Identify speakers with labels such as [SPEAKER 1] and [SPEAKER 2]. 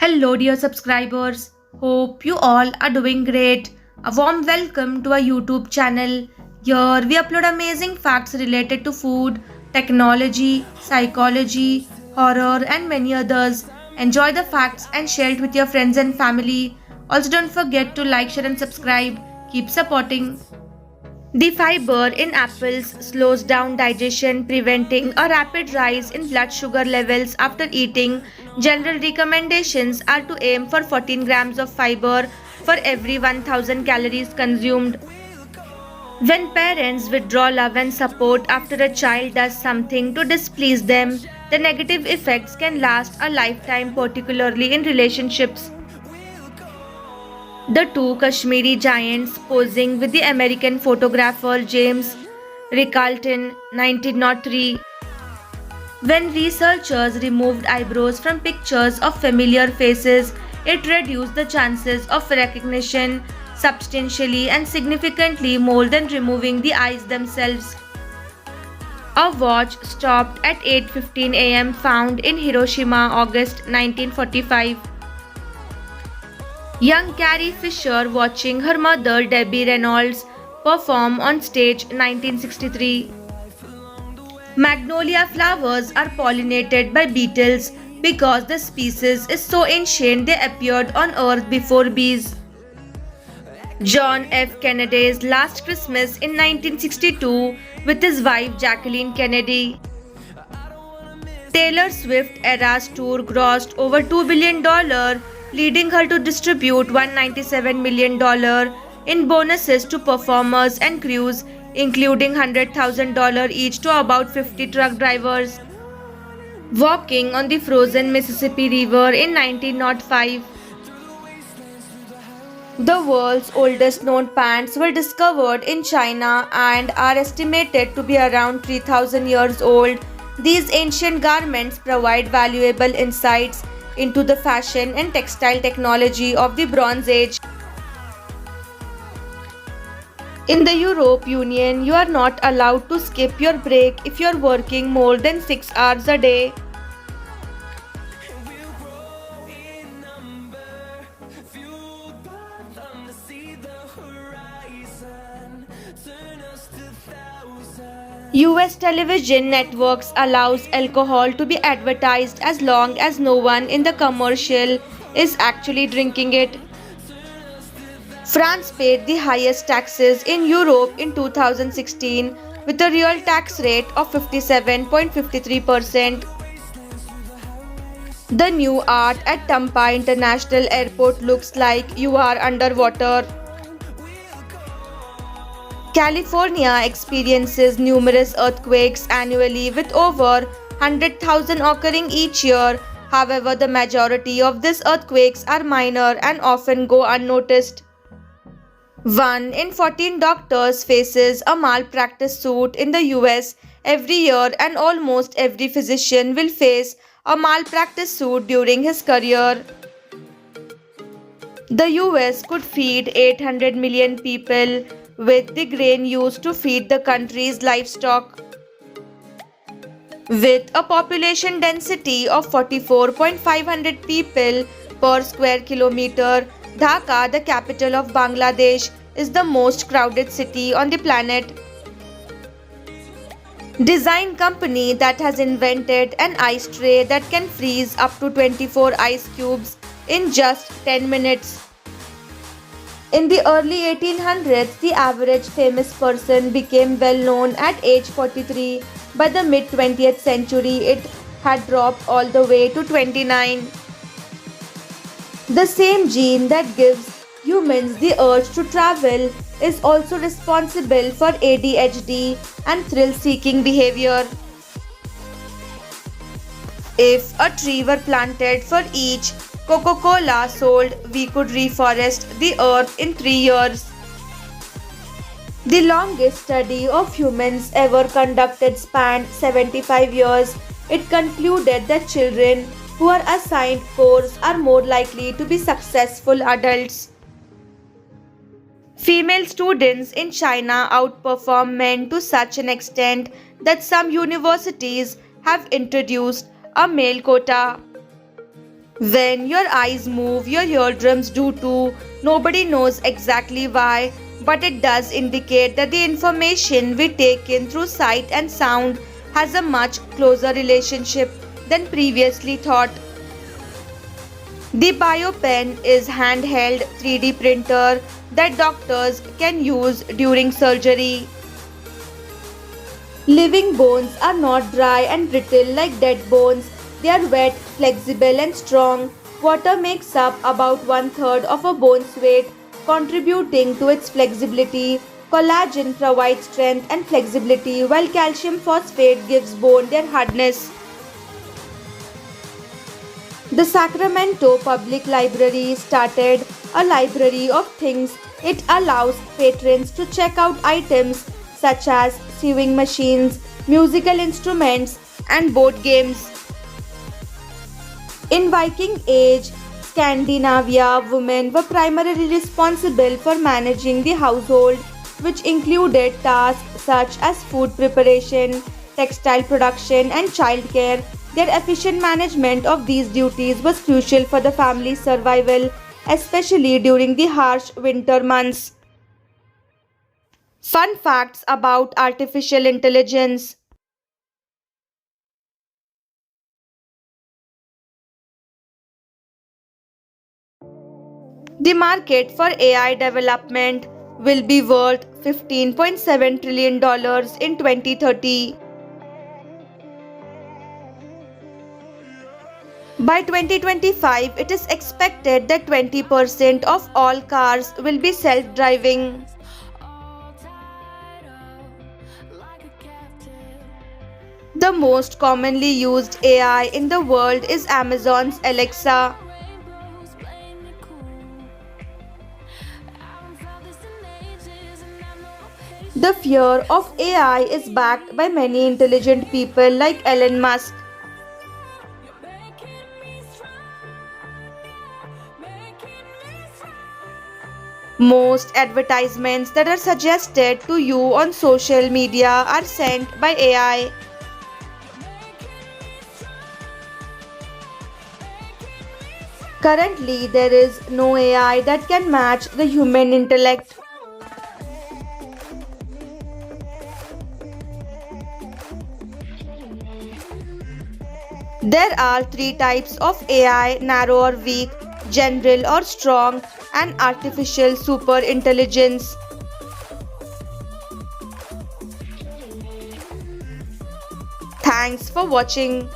[SPEAKER 1] Hello, dear subscribers. Hope you all are doing great. A warm welcome to our YouTube channel. Here we upload amazing facts related to food, technology, psychology, horror, and many others. Enjoy the facts and share it with your friends and family. Also, don't forget to like, share, and subscribe. Keep supporting. The fiber in apples slows down digestion, preventing a rapid rise in blood sugar levels after eating. General recommendations are to aim for 14 grams of fiber for every 1000 calories consumed. When parents withdraw love and support after a child does something to displease them, the negative effects can last a lifetime, particularly in relationships. The two Kashmiri giants posing with the American photographer James Rickalton 1903. When researchers removed eyebrows from pictures of familiar faces, it reduced the chances of recognition substantially and significantly more than removing the eyes themselves. A watch stopped at 8:15 am found in Hiroshima, August 1945. Young Carrie Fisher watching her mother Debbie Reynolds perform on stage 1963. Magnolia flowers are pollinated by beetles because the species is so ancient they appeared on Earth before bees. John F. Kennedy's last Christmas in 1962 with his wife Jacqueline Kennedy. Taylor Swift Eras Tour grossed over $2 billion, leading her to distribute $197 million in bonuses to performers and crews, including $100,000 each to about 50 truck drivers. Walking on the frozen Mississippi River in 1905. The world's oldest known pants were discovered in China and are estimated to be around 3000 years old. These ancient garments provide valuable insights into the fashion and textile technology of the Bronze Age. In the Europe Union, you are not allowed to skip your break if you are working more than 6 hours a day. US television networks allows alcohol to be advertised as long as no one in the commercial is actually drinking it. France paid the highest taxes in Europe in 2016 with a real tax rate of 57.53%. The new art at Tampa International Airport looks like you are underwater. California experiences numerous earthquakes annually with over 100,000 occurring each year. However, the majority of these earthquakes are minor and often go unnoticed. 1 in 14 doctors faces a malpractice suit in the US every year, and almost every physician will face a malpractice suit during his career. The US could feed 800 million people with the grain used to feed the country's livestock. With a population density of 44,500 people per square kilometer, Dhaka, the capital of Bangladesh, is the most crowded city on the planet. Design company that has invented an ice tray that can freeze up to 24 ice cubes in just 10 minutes. In the early 1800s, the average famous person became well known at age 43. By the mid 20th century, it had dropped all the way to 29. The same gene that gives humans the urge to travel is also responsible for ADHD and thrill-seeking behavior. If a tree were planted for each Coca-Cola sold, we could reforest the earth in 3 years. The longest study of humans ever conducted spanned 75 years. It concluded that children who are assigned chores are more likely to be successful adults. Female students in China outperform men to such an extent that some universities have introduced a male quota. When your eyes move, your eardrums do too. Nobody knows exactly why, but it does indicate that the information we take in through sight and sound has a much closer relationship than previously thought. The BioPen is handheld 3D printer that doctors can use during surgery. Living bones are not dry and brittle like dead bones. They are wet, flexible, and strong. Water makes up about one third of a bone's weight, contributing to its flexibility. Collagen provides strength and flexibility, while calcium phosphate gives bone their hardness. The Sacramento Public Library started a library of things. It allows patrons to check out items such as sewing machines, musical instruments, and board games. In Viking Age, Scandinavia, women were primarily responsible for managing the household, which included tasks such as food preparation, textile production, and childcare. Their efficient management of these duties was crucial for the family's survival, especially during the harsh winter months. Fun facts about artificial intelligence. The market for AI development will be worth $15.7 trillion in 2030. By 2025, it is expected that 20% of all cars will be self-driving. The most commonly used AI in the world is Amazon's Alexa. The fear of AI is backed by many intelligent people like Elon Musk. Most advertisements that are suggested to you on social media are sent by AI. Currently, there is no AI that can match the human intellect. There are three types of AI: narrow or weak, general or strong, and artificial super intelligence. Thanks for watching.